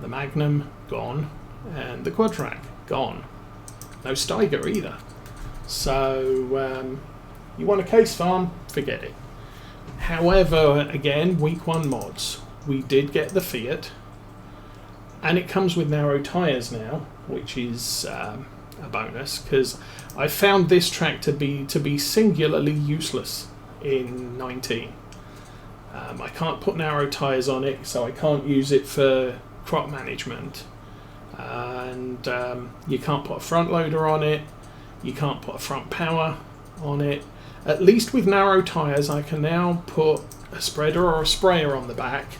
The Magnum, gone. And the Quadtrac, gone. No Steiger either. So, you want a case farm? Forget it. However, again, week 1 mods. We did get the Fiat. And it comes with narrow tyres now, which is a bonus, because I found this tractor to be singularly useless in 19. I can't put narrow tyres on it, so I can't use it for crop management. And you can't put a front loader on it, you can't put a front power on it. At least with narrow tyres I can now put a spreader or a sprayer on the back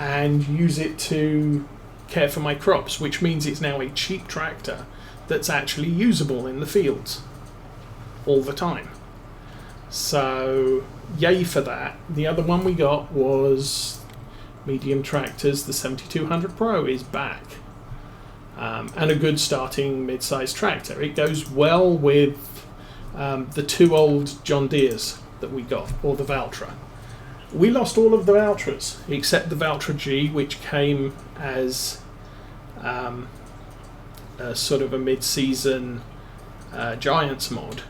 and use it to care for my crops, which means it's now a cheap tractor that's actually usable in the fields all the time. So yay for that. The other one we got was medium tractors. The 7200 Pro is back. And a good starting mid-sized tractor. It goes well with the 2 old John Deeres that we got, or the Valtra. We lost all of the Valtras except the Valtra G, which came as a sort of a mid-season Giants mod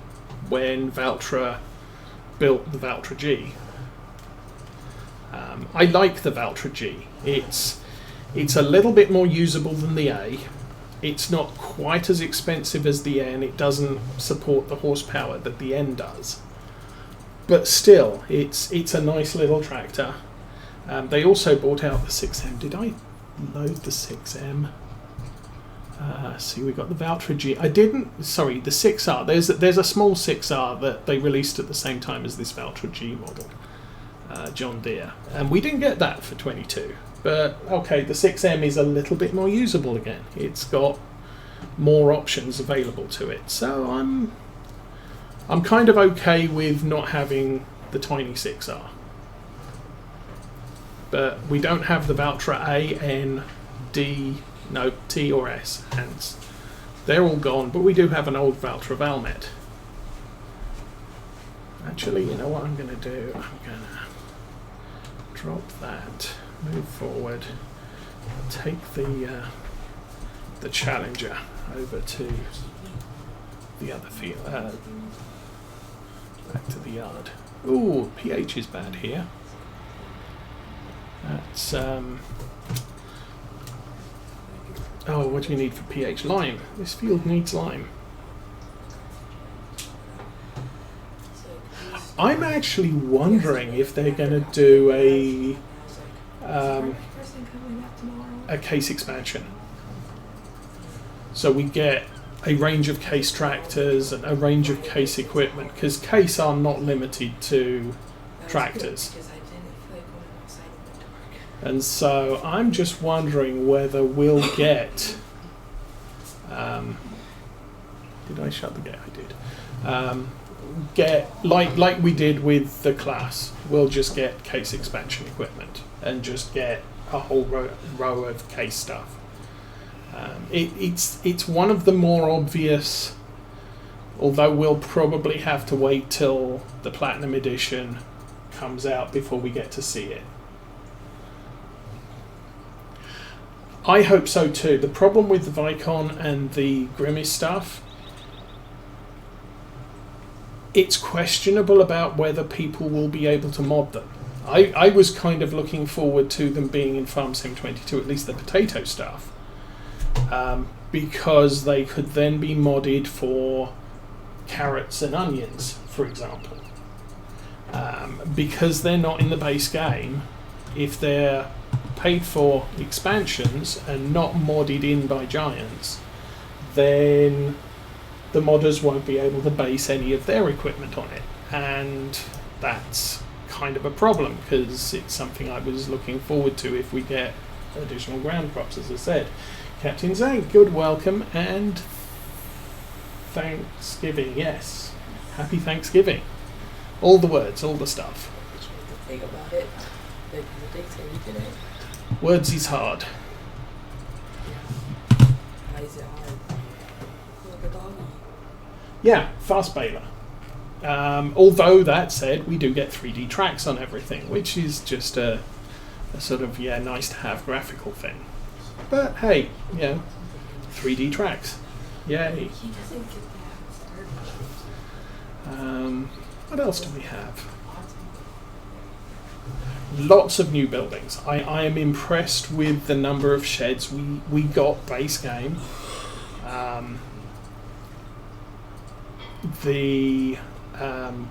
when Valtra built the Valtra G. I like the Valtra G. It's a little bit more usable than the A. It's not quite as expensive as the N. It doesn't support the horsepower that the N does. But still, it's a nice little tractor. They also bought out the 6M. Did I load the 6M? See, we got the Valtra G. I didn't. Sorry, the 6R. There's a small 6R that they released at the same time as this Valtra G model, John Deere, and we didn't get that for 22. But okay, the 6M is a little bit more usable again. It's got more options available to it. So I'm kind of okay with not having the tiny 6R. But we don't have the Valtra A, N, D, no, T or S, and they're all gone, but we do have an old Valtra Valmet. Actually, you know what I'm going to do? I'm going to drop that, move forward, take the Challenger over to the other field, back to the yard. Ooh, pH is bad here. That's oh, what do you need for pH? Lime. This field needs lime. I'm actually wondering if they're going to do a case expansion. So we get a range of case tractors and a range of case equipment, because case are not limited to tractors. And so I'm just wondering whether we'll get... did I shut the gate? I did. Get like we did with the class. We'll just get case expansion equipment and just get a whole row of case stuff. It's one of the more obvious, although we'll probably have to wait till the Platinum Edition comes out before we get to see it. I hope so too. The problem with the Vicon and the Grimace stuff, it's questionable about whether people will be able to mod them. I was kind of looking forward to them being in Farm Sim 22, at least the potato stuff, because they could then be modded for carrots and onions, for example. Because they're not in the base game, if they're paid for expansions and not modded in by Giants, then the modders won't be able to base any of their equipment on it, and that's kind of a problem, because it's something I was looking forward to if we get additional ground crops, as I said. Captain Zank, good welcome, and Thanksgiving, yes. Happy Thanksgiving. All the words, all the stuff. The thing about it, the dictator did it. Words is hard. Why is it hard? Look at doggy. Yeah, fast baler. Although that said, we do get 3D tracks on everything, which is just a sort of, yeah, nice to have graphical thing. But hey, you know, 3D tracks. Yay. What else do we have? Lots of new buildings. I am impressed with the number of sheds we got base game.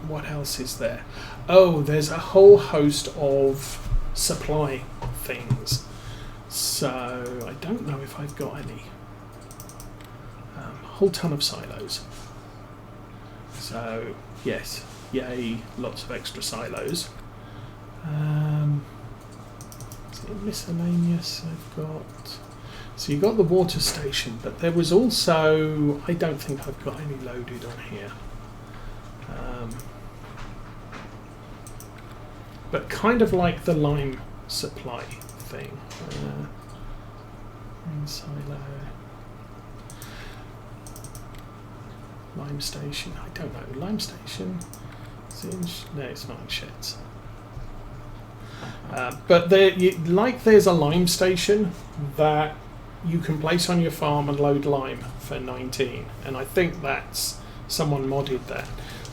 What else is there? Oh, there's a whole host of supply things. So I don't know if I've got any. Whole ton of silos. So yes, yay, lots of extra silos. Is it miscellaneous? I've got. So you got the water station, but there was also. I don't think I've got any loaded on here. But kind of like the lime supply thing. Silo. Lime station. I don't know. Lime station. No, it's not in sheds. But there's a lime station that you can place on your farm and load lime for 19, and I think that's someone modded that.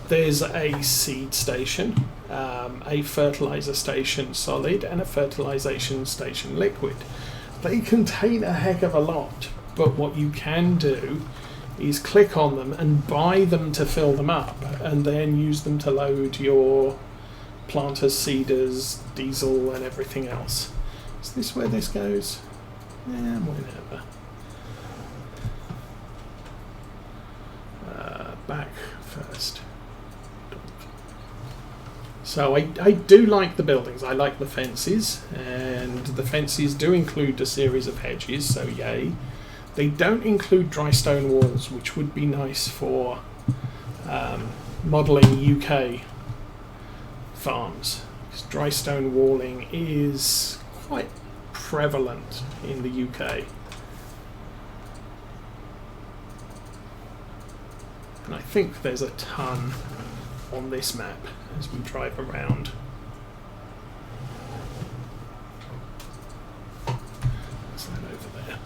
There's a seed station, a fertilizer station solid, and a fertilization station liquid. They contain a heck of a lot, but what you can do is click on them and buy them to fill them up, and then use them to load your planters, seeders, diesel, and everything else. Is this where this goes? Yeah, whatever. Back first. So I do like the buildings. I like the fences, and the fences do include a series of hedges, so yay. They don't include dry stone walls, which would be nice for modelling UK farms. Because dry stone walling is quite prevalent in the UK. And I think there's a ton on this map as we drive around. What's that over there?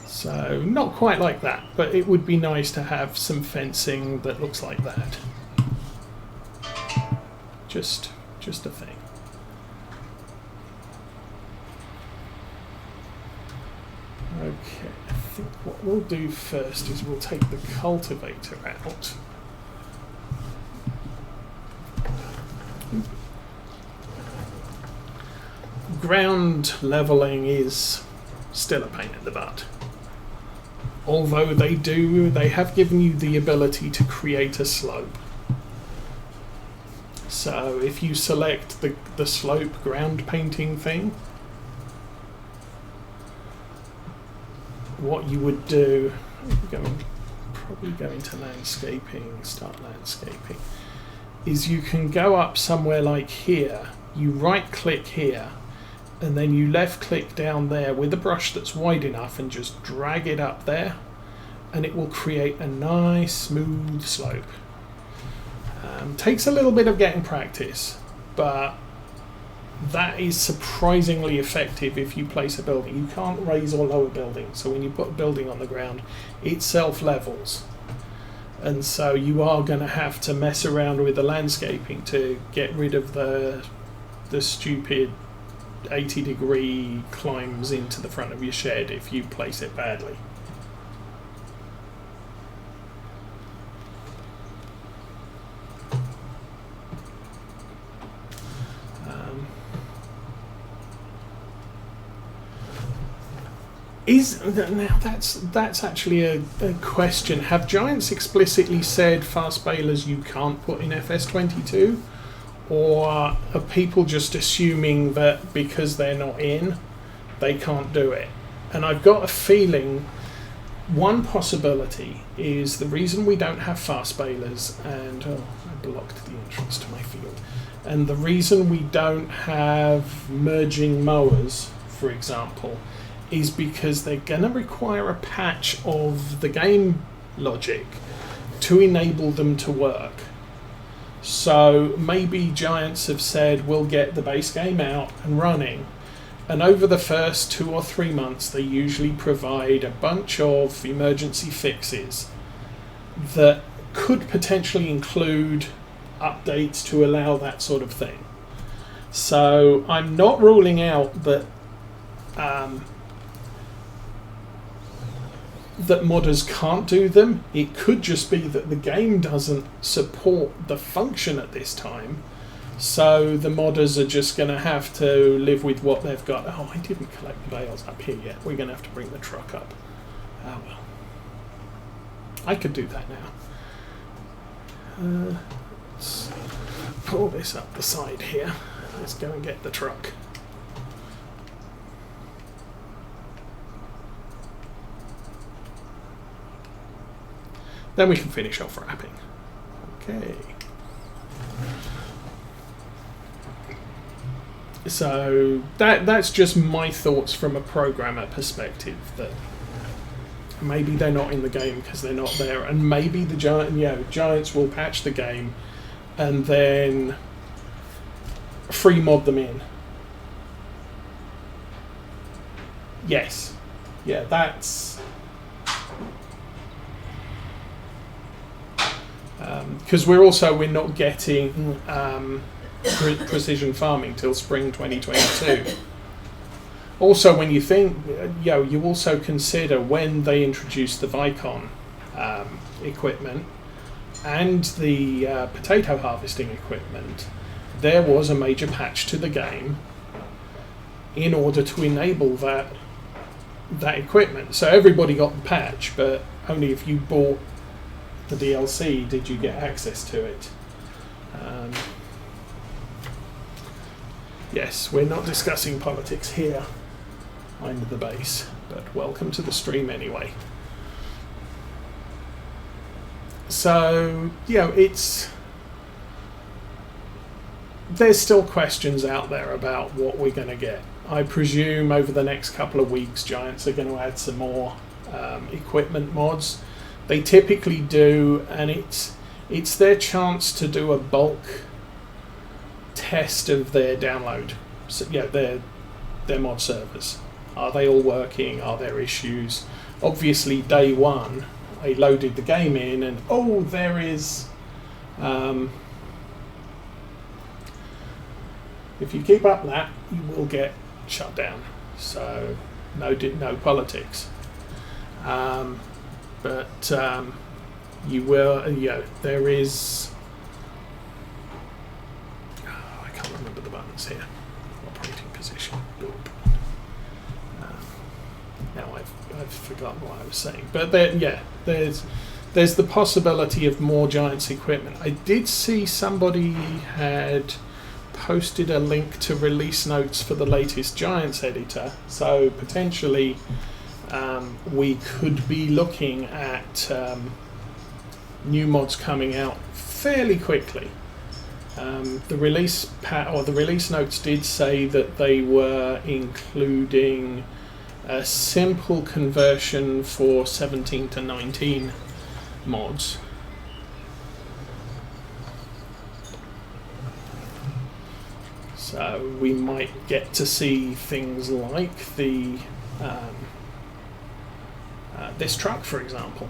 So not quite like that, but it would be nice to have some fencing that looks like that. Just a thing. Okay, I think what we'll do first is we'll take the cultivator out. Ground levelling is still a pain in the butt. Although they have given you the ability to create a slope. So if you select the slope ground painting thing, what you would do, probably go into landscaping, start landscaping, is you can go up somewhere like here, you right click here, and then you left click down there with a brush that's wide enough and just drag it up there, and it will create a nice smooth slope. Takes a little bit of getting practice, but that is surprisingly effective if you place a building. You can't raise or lower buildings, so when you put a building on the ground, it self-levels. And so you are going to have to mess around with the landscaping to get rid of the stupid 80-degree climbs into the front of your shed if you place it badly. Now that's actually a question. Have Giants explicitly said fast balers you can't put in FS22? Or are people just assuming that because they're not in, they can't do it? And I've got a feeling one possibility is the reason we don't have fast balers, and I blocked the entrance to my field, and the reason we don't have merging mowers, for example, is because they're going to require a patch of the game logic to enable them to work. So maybe Giants have said, we'll get the base game out and running, and over the first 2 or 3 months they usually provide a bunch of emergency fixes that could potentially include updates to allow that sort of thing. So I'm not ruling out that that modders can't do them. It could just be that the game doesn't support the function at this time, so the modders are just going to have to live with what they've got. Oh, I didn't collect the bales up here yet. We're going to have to bring the truck up. Oh well. I could do that now. Let's pull this up the side here. Let's go and get the truck. Then we can finish off wrapping. Okay. So that's just my thoughts from a programmer perspective, that maybe they're not in the game because they're not there, and maybe the Giants will patch the game and then free mod them in. Yes. Yeah, that's... because we're not getting precision farming till spring 2022. Also, when you think, you also consider when they introduced the Vicon equipment and the potato harvesting equipment, there was a major patch to the game in order to enable that equipment. So everybody got the patch, but only if you bought the DLC did you get access to it. Yes, we're not discussing politics here. I'm the base, but welcome to the stream anyway. So, there's still questions out there about what we're going to get. I presume over the next couple of weeks, Giants are going to add some more equipment mods. They typically do, and it's their chance to do a bulk test of their download. So, their mod servers. Are they all working? Are there issues? Obviously, day one, I loaded the game in, and there is. If you keep up that, you will get shut down. So, no politics. But you will. There is. I can't remember the buttons here. Operating position. Now I've forgotten what I was saying. But there's the possibility of more Giants equipment. I did see somebody had posted a link to release notes for the latest Giants editor, so potentially we could be looking at new mods coming out fairly quickly. The release notes did say that they were including a simple conversion for 17 to 19 mods. So we might get to see things like the this truck, for example,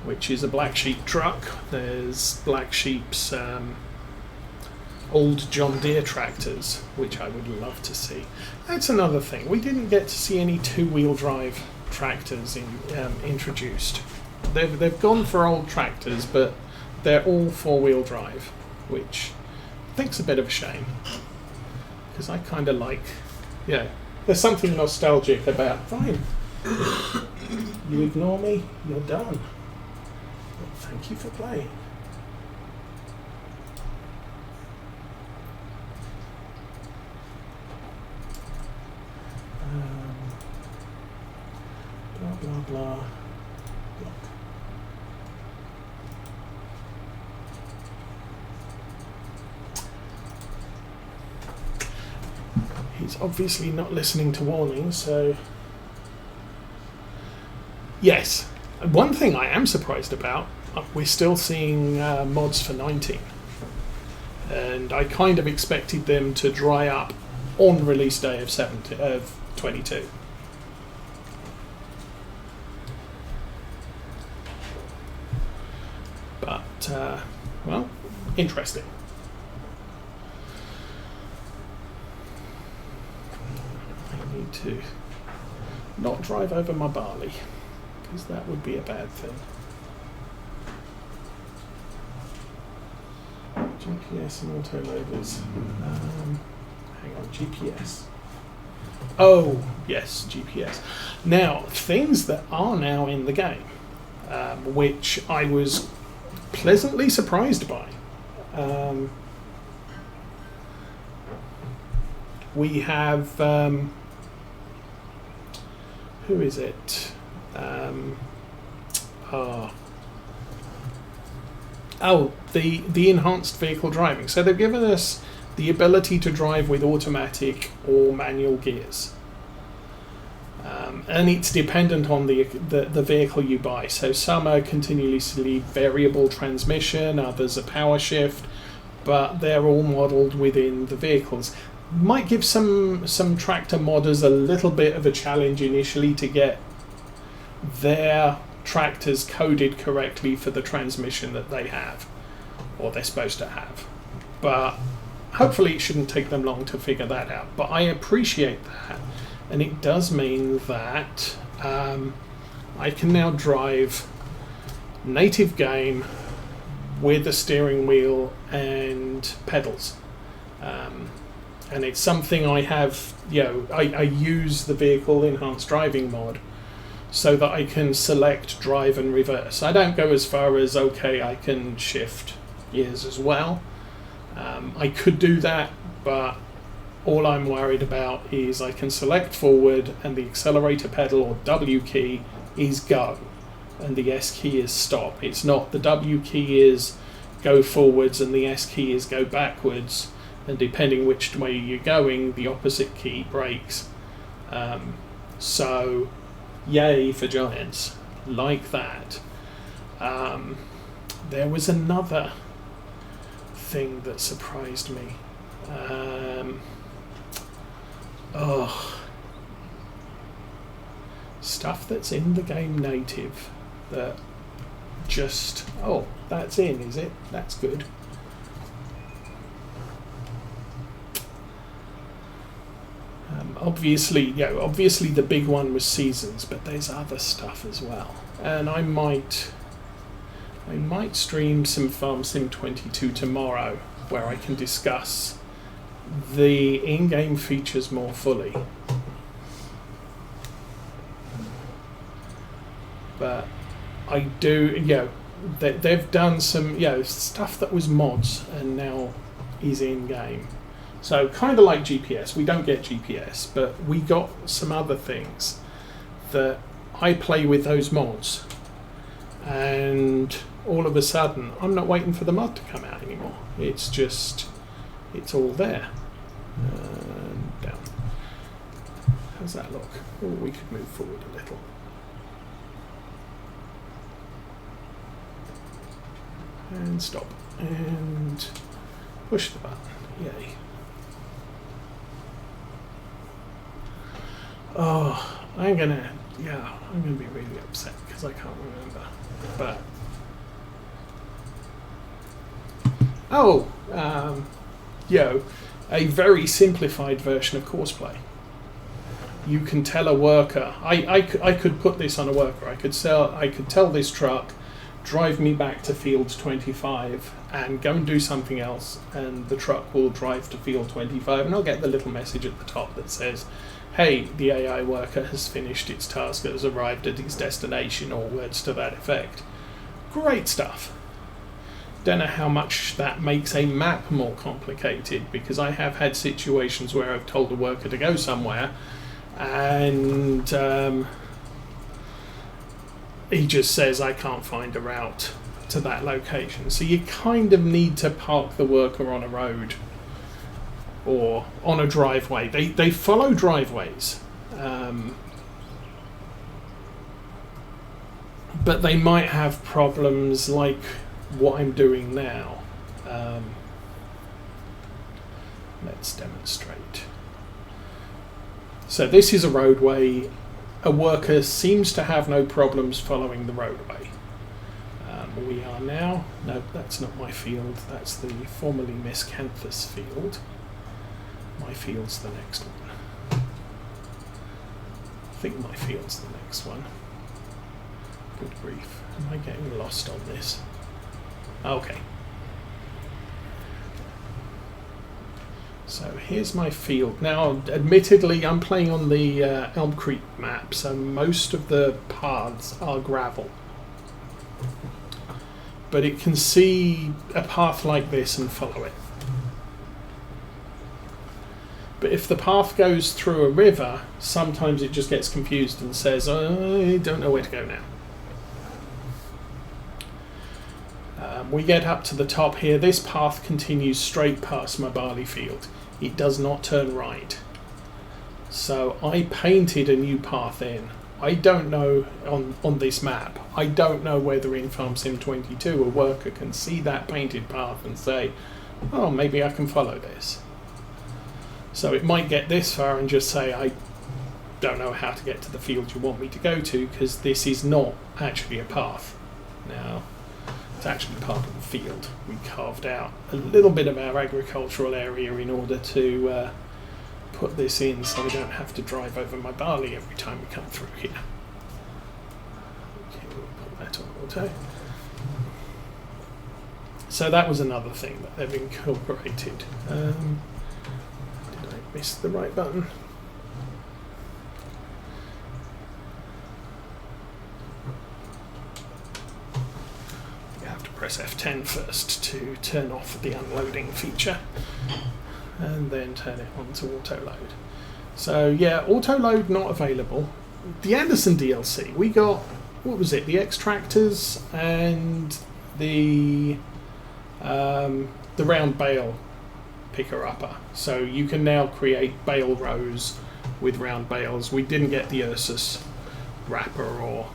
which is a Black Sheep truck. There's Black Sheep's old John Deere tractors, which I would love to see. That's another thing. We didn't get to see any two-wheel drive tractors introduced. They've gone for old tractors, but they're all four-wheel drive, which I think's a bit of a shame, because I kind of like, there's something nostalgic about, fine, you ignore me, you're done. Well, thank you for playing. Blah, blah, blah. Block. He's obviously not listening to warnings, so... Yes, One thing I am surprised about, we're still seeing mods for 19. And I kind of expected them to dry up on release day of 22. But, well, interesting. I need to not drive over my barley, because that would be a bad thing. GPS and autoloaders. Hang on, GPS. Oh, yes, GPS. Now, things that are now in the game, which I was pleasantly surprised by. We have, who is it? The enhanced vehicle driving. So they've given us the ability to drive with automatic or manual gears. And it's dependent on the vehicle you buy. So some are continuously variable transmission, others are power shift, but they're all modelled within the vehicles. Might give some tractor modders a little bit of a challenge initially to get their tractors coded correctly for the transmission that they have, or they're supposed to have. But hopefully it shouldn't take them long to figure that out. But I appreciate that. And it does mean that I can now drive native game with a steering wheel and pedals. And it's something I have, I use the vehicle enhanced driving mod so that I can select drive and reverse. I don't go as far as, I can shift gears as well. I could do that, but all I'm worried about is I can select forward and the accelerator pedal or W key is go and the S key is stop. It's not the W key is go forwards and the S key is go backwards, and depending which way you're going, the opposite key brakes. So yay for giants like that. There was another thing that surprised me. Stuff that's in the game native that just, that's in, is it? That's good. Obviously the big one was seasons, but there's other stuff as well. And I might stream some Farm Sim 22 tomorrow where I can discuss the in-game features more fully. But I do, they've done some, stuff that was mods and now is in-game. So kind of like GPS. We don't get GPS, but we got some other things that I play with those mods. And all of a sudden, I'm not waiting for the mod to come out anymore. It's just, it's all there. And down. How's that look? Oh, we could move forward a little. And stop. And push the button. Yay. Oh, I'm gonna be really upset because I can't remember. But a very simplified version of Courseplay. You can tell a worker. I could put this on a worker. I could tell this truck, drive me back to field 25 and go and do something else, and the truck will drive to field 25, and I'll get the little message at the top that says, hey, the AI worker has finished its task, it has arrived at its destination, or words to that effect. Great stuff. Don't know how much that makes a map more complicated, because I have had situations where I've told a worker to go somewhere and he just says I can't find a route to that location. So you kind of need to park the worker on a road or on a driveway. They follow driveways, but they might have problems like what I'm doing now. Let's demonstrate. So this is a roadway. A worker seems to have no problems following the roadway. We are now, no, that's not my field, that's the formerly miscanthus field. My field's the next one. I think my field's the next one. Good grief, am I getting lost on this? Okay. So here's my field. Now, admittedly, I'm playing on the Elm Creek map, so most of the paths are gravel. But it can see a path like this and follow it. But if the path goes through a river, sometimes it just gets confused and says, I don't know where to go now. We get up to the top here. This path continues straight past my barley field. It does not turn right. So I painted a new path in. I don't know on this map. I don't know whether in FarmSim 22 a worker can see that painted path and say, oh, maybe I can follow this. So it might get this far and just say, I don't know how to get to the field you want me to go to, because this is not actually a path. Now, it's actually part of the field. We carved out a little bit of our agricultural area in order to put this in so we don't have to drive over my barley every time we come through here. Okay, we'll put that on auto. So that was another thing that they've incorporated. Did I miss the right button? You have to press F10 first to turn off the unloading feature, and then turn it on to auto load. So yeah, auto load not available. The Anderson DLC, we got, what was it, the extractors and the round bale picker upper. So you can now create bale rows with round bales. We didn't get the Ursus wrapper or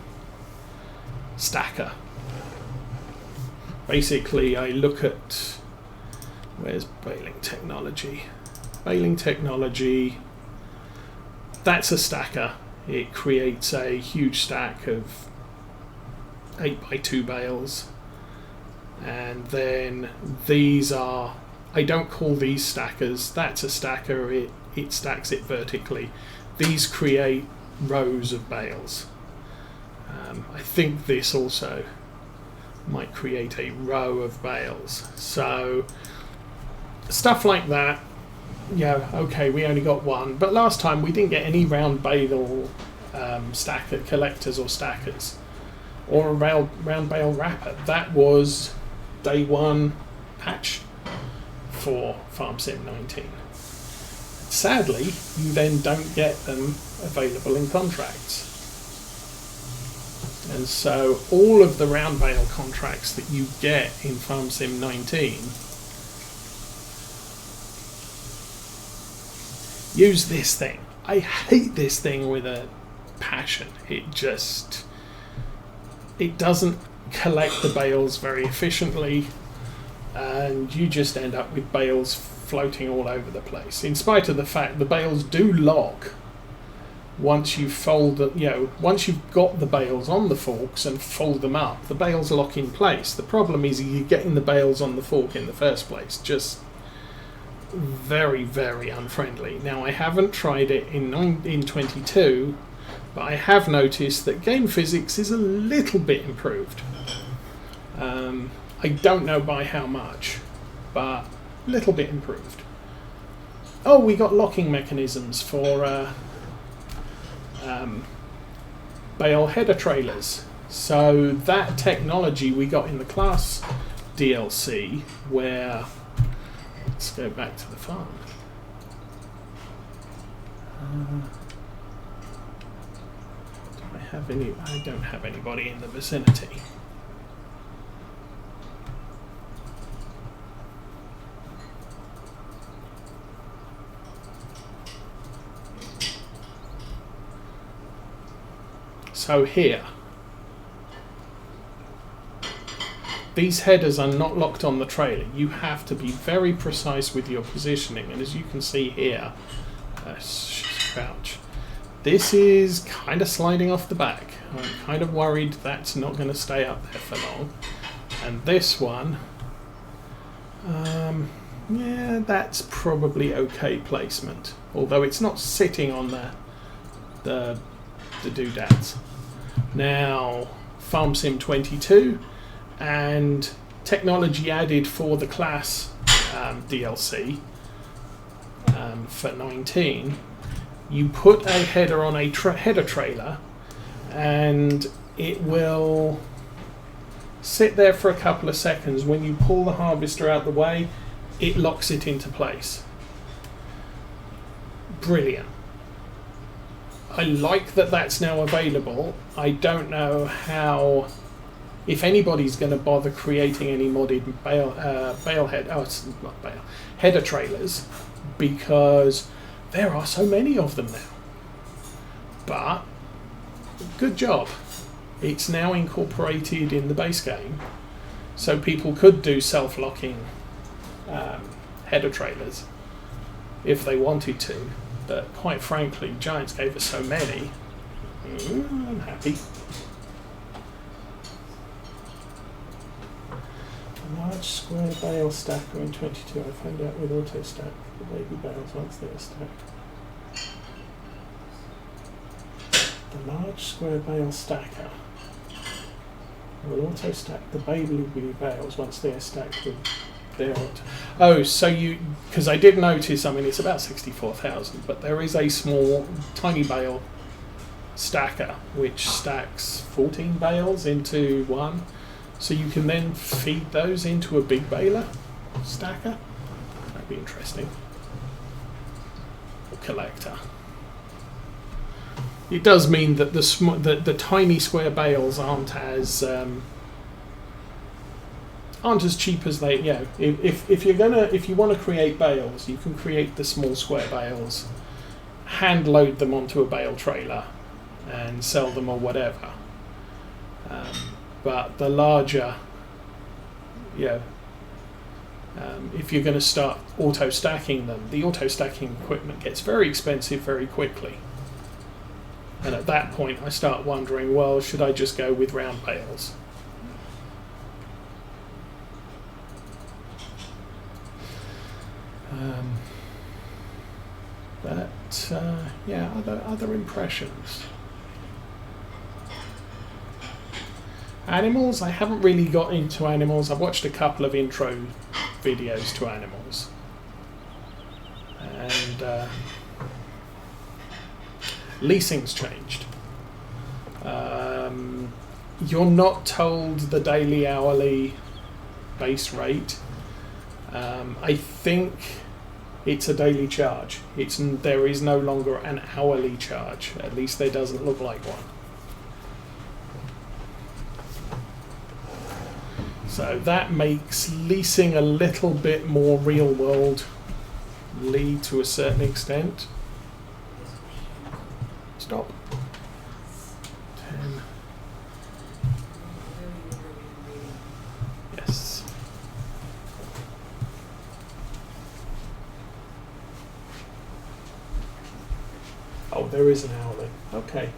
stacker. Basically, I look at, where's baling technology? Baling technology, that's a stacker. It creates a huge stack of 8x2 bales. And then these are, I don't call these stackers, that's a stacker, it stacks it vertically. These create rows of bales. I think this also might create a row of bales. So stuff like that, yeah, okay, we only got one, but last time we didn't get any round bale stacker collectors or stackers, or a round bale wrapper. That was day one patch for FarmSim 19. Sadly, you then don't get them available in contracts. And so all of the round bale contracts that you get in FarmSim 19 use this thing. I hate this thing with a passion. It doesn't collect the bales very efficiently, and you just end up with bales floating all over the place, in spite of the fact the bales do lock once you fold the, once you've got the bales on the forks and fold them up, the bales lock in place. The problem is you getting the bales on the fork in the first place. Just very, very unfriendly. Now, I haven't tried it in 22, but I have noticed that game physics is a little bit improved. I don't know by how much, but a little bit improved. Oh, we got locking mechanisms for bale header trailers. So that technology we got in the class DLC, where, let's go back to the farm. Do I have any? I don't have anybody in the vicinity. So here, these headers are not locked on the trailer. You have to be very precise with your positioning, and as you can see here, crouch, this is kind of sliding off the back. I'm kind of worried that's not going to stay up there for long. And this one, yeah, that's probably okay placement, although it's not sitting on the doodads. Now, Farm Sim 22 and technology added for the class DLC for 19, you put a header on a header trailer and it will sit there for a couple of seconds. When you pull the harvester out the way, it locks it into place. Brilliant. I like that that's now available. I don't know how, if anybody's going to bother creating any modded header trailers, because there are so many of them now. But good job. It's now incorporated in the base game, so people could do self-locking header trailers if they wanted to. But quite frankly, Giants gave us so many. I'm happy. A large square bale stacker in 22. I found out with auto stack the baby bales once they are stacked. The large square bale stacker will auto stack the baby bales once they are stacked with their auto. Oh, so you, because I did notice, I mean, it's about 64,000, but there is a small, tiny bale stacker which stacks 14 bales into one. So you can then feed those into a big baler stacker. That'd be interesting. Or collector. It does mean that the tiny square bales aren't as cheap as they. Yeah, if you want to create bales, you can create the small square bales, hand load them onto a bale trailer, and sell them or whatever. But the larger, if you're going to start auto stacking them, the auto stacking equipment gets very expensive very quickly. And at that point, I start wondering, well, should I just go with round bales? Yeah, other impressions. Animals, I haven't really got into animals. I've watched a couple of intro videos to animals. And leasing's changed. You're not told the daily, hourly base rate. I think it's a daily charge. There is no longer an hourly charge. At least there doesn't look like one. So that makes leasing a little bit more real world to a certain extent. Stop. 10. Yes. Oh, there is an hourly. Okay.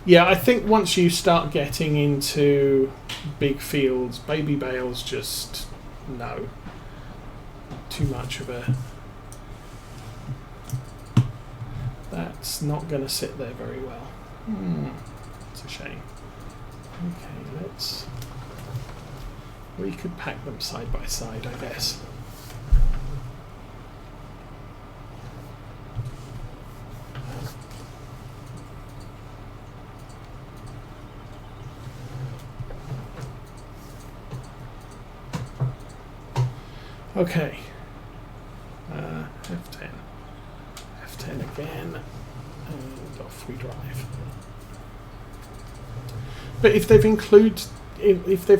Yeah, I think once you start getting into big fields, baby bales just no. Too much of a. That's not going to sit there very well. It's a shame. Okay, we could pack them side by side, I guess. Okay. F10. F10 again. And off we drive. But if they've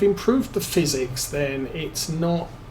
improved the physics, then it's not